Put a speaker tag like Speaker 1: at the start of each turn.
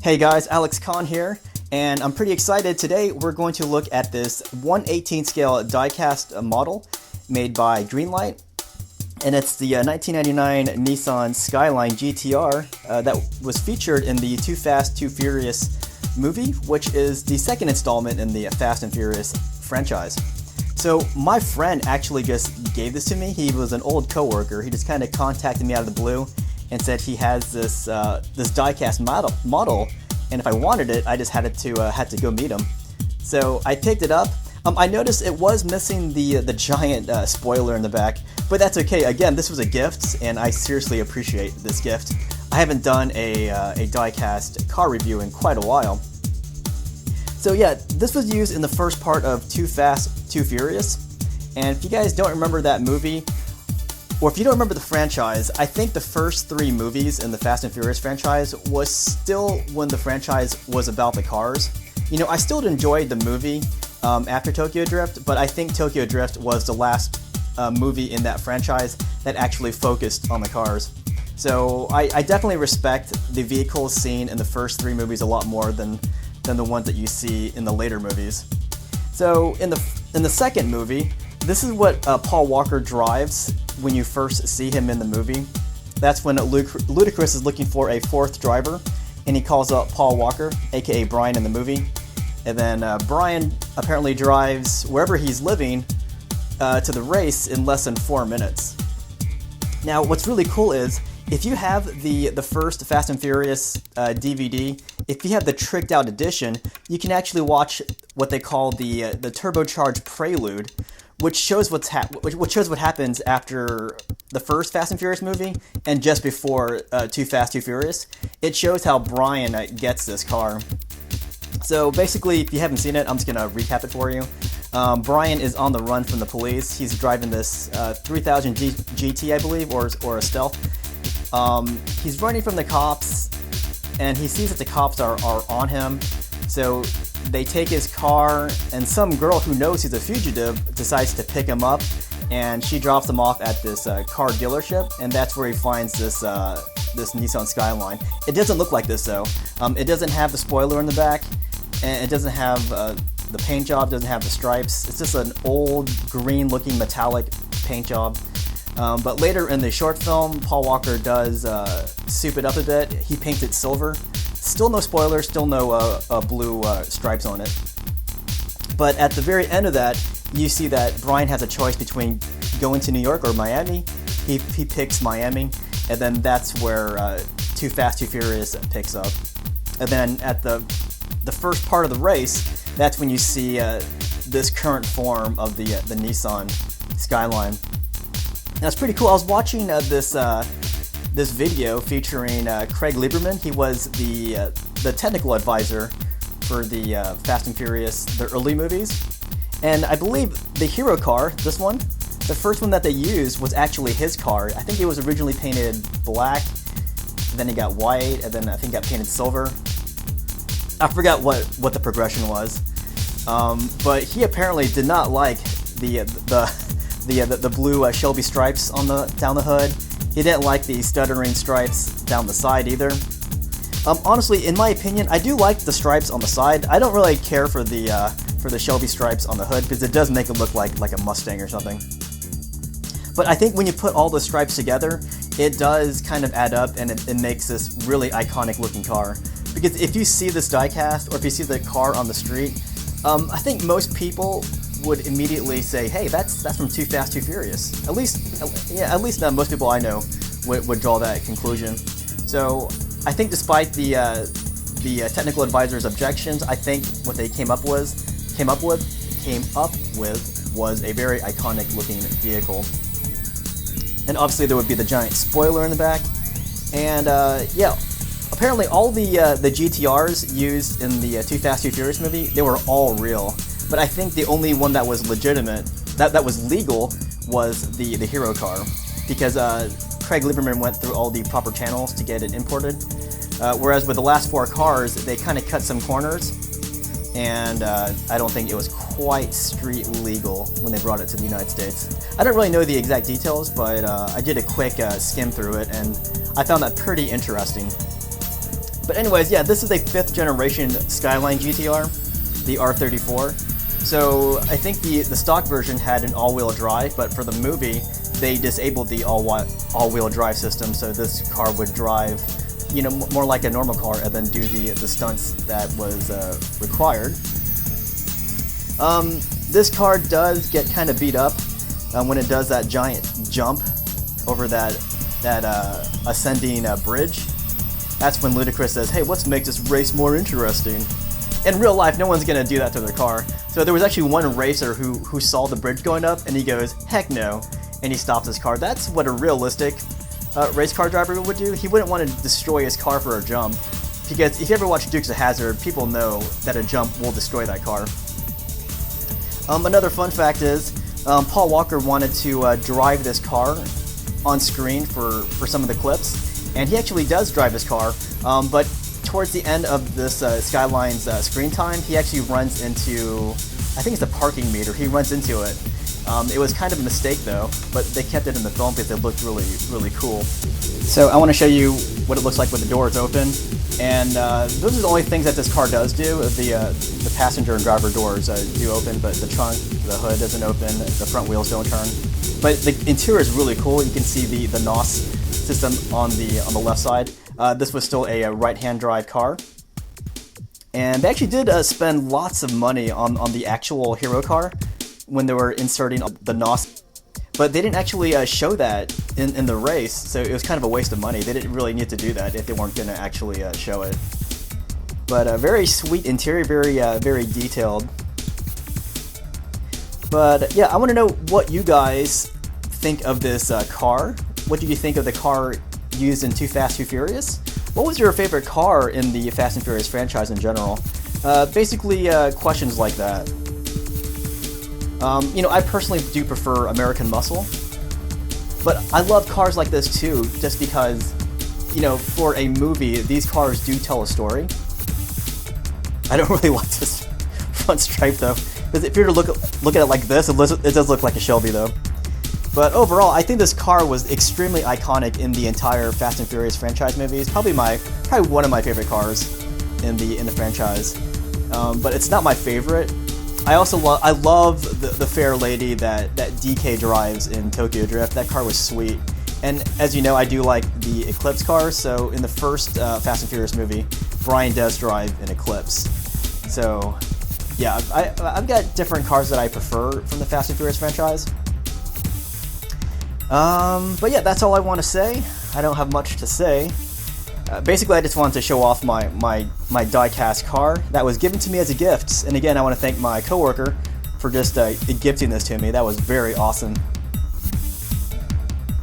Speaker 1: Hey guys, Alex Kahn here, and I'm pretty excited. Today we're going to look at this 1/18 scale diecast model made by Greenlight, and it's the 1999 Nissan Skyline GT-R that was featured in the Too Fast, Too Furious movie, which is the second installment in the Fast and Furious franchise. So my friend actually just gave this to me. He was an old coworker. He just kind of contacted me out of the blue and said he has this diecast model, and if I wanted it, I just had to go meet him. So I picked it up. I noticed it was missing the giant spoiler in the back, but that's okay. Again, this was a gift, and I seriously appreciate this gift. I haven't done a diecast car review in quite a while. So yeah, this was used in the first part of Too Fast, Too Furious, and if you guys don't remember that movie, or if you don't remember the franchise, I think the first three movies in the Fast and Furious franchise was still when the franchise was about the cars. You know, I still enjoyed the movie after Tokyo Drift, but I think Tokyo Drift was the last movie in that franchise that actually focused on the cars. So I definitely respect the vehicles seen in the first three movies a lot more than the ones that you see in the later movies. So in the second movie, this is what Paul Walker drives when you first see him in the movie. That's when Ludacris is looking for a fourth driver, and he calls up Paul Walker, aka Bryan, in the movie. And then Bryan apparently drives wherever he's living to the race in less than 4 minutes. Now, what's really cool is if you have the first Fast and Furious DVD, if you have the tricked out edition, you can actually watch what they call the turbocharged prelude, which shows what happens after the first Fast and Furious movie and just before Too Fast, Too Furious. It shows how Bryan gets this car. So basically, if you haven't seen it, I'm just gonna recap it for you. Bryan is on the run from the police. He's driving this 3000 GT, I believe, or a Stealth. He's running from the cops, and he sees that the cops are on him. So they take his car, and some girl who knows he's a fugitive decides to pick him up, and she drops him off at this car dealership, and that's where he finds this Nissan Skyline. It doesn't look like this though. It doesn't have the spoiler in the back, and it doesn't have the paint job, doesn't have the stripes. It's just an old green-looking metallic paint job. But later in the short film, Paul Walker does soup it up a bit. He paints it silver. Still no spoiler, still no blue stripes on it. But at the very end of that, you see that Bryan has a choice between going to New York or Miami. He picks Miami, and then that's where Too Fast, Too Furious picks up. And then at the first part of the race, that's when you see this current form of the Nissan Skyline. That's pretty cool. I was watching this video featuring Craig Lieberman. He was the technical advisor for the Fast and Furious, the early movies. And I believe the hero car, this one, the first one that they used was actually his car. I think it was originally painted black, then it got white, and then I think it got painted silver. I forgot what the progression was. But he apparently did not like the blue Shelby stripes down the hood. He didn't like the stuttering stripes down the side either. Honestly, in my opinion, I do like the stripes on the side. I don't really care for the Shelby stripes on the hood because it does make it look like a Mustang or something. But I think when you put all the stripes together, it does kind of add up, and it makes this really iconic looking car. Because if you see this diecast, or if you see the car on the street, I think most people would immediately say, "Hey, that's from Too Fast, Too Furious." At least most people I know would draw that conclusion. So I think despite the technical advisor's objections, I think what they came up with was a very iconic looking vehicle. And obviously there would be the giant spoiler in the back, and yeah. Apparently all the GTRs used in the Too Fast, Too Furious movie, they were all real. But I think the only one that was legitimate, that was legal, was the hero car. Because Craig Lieberman went through all the proper channels to get it imported. Whereas with the last four cars, they kind of cut some corners. And I don't think it was quite street legal when they brought it to the United States. I don't really know the exact details, but I did a quick skim through it, and I found that pretty interesting. But anyways, yeah, this is a 5th generation Skyline GT-R, the R34. So I think the stock version had an all-wheel drive, but for the movie, they disabled the all-wheel drive system, so this car would drive, you know, more like a normal car and then do the stunts that was required. This car does get kind of beat up when it does that giant jump over that ascending bridge. That's when Ludacris says, "Hey, let's make this race more interesting." In real life, no one's gonna do that to their car. So there was actually one racer who saw the bridge going up, and he goes, "Heck no," and he stops his car. That's what a realistic race car driver would do. He wouldn't want to destroy his car for a jump, because if you ever watch Dukes of Hazzard, people know that a jump will destroy that car. Another fun fact is, Paul Walker wanted to drive this car on screen for some of the clips, and he actually does drive his car, but towards the end of this Skyline's screen time, he actually runs into, I think it's the parking meter, he runs into it. It was kind of a mistake though, but they kept it in the film because it looked really, really cool. So I want to show you what it looks like with the doors open, and those are the only things that this car does do. The passenger and driver doors do open, but the trunk, the hood doesn't open, the front wheels don't turn. But the interior is really cool. You can see the NOS system on the left side. This was still a right-hand drive car. And they actually did spend lots of money on the actual hero car when they were inserting the NOS. But they didn't actually show that in the race, so it was kind of a waste of money. They didn't really need to do that if they weren't going to actually show it. But very sweet interior, very detailed. But yeah, I want to know what you guys think of this car. What do you think of the car used in Too Fast, Too Furious? What was your favorite car in the Fast and Furious franchise in general? Basically, questions like that. You know, I personally do prefer American Muscle, but I love cars like this too, just because, you know, for a movie, these cars do tell a story. I don't really like this front stripe though, because if you were to look at it like this, it does look like a Shelby though. But overall, I think this car was extremely iconic in the entire Fast and Furious franchise movies. Probably one of my favorite cars in the franchise. But it's not my favorite. I also love the fair lady that DK drives in Tokyo Drift. That car was sweet. And as you know, I do like the Eclipse cars. So in the first Fast and Furious movie, Bryan does drive an Eclipse. So yeah, I've got different cars that I prefer from the Fast and Furious franchise. But yeah, that's all I want to say. I don't have much to say. Basically, I just wanted to show off my diecast car that was given to me as a gift. And again, I want to thank my coworker for just gifting this to me. That was very awesome.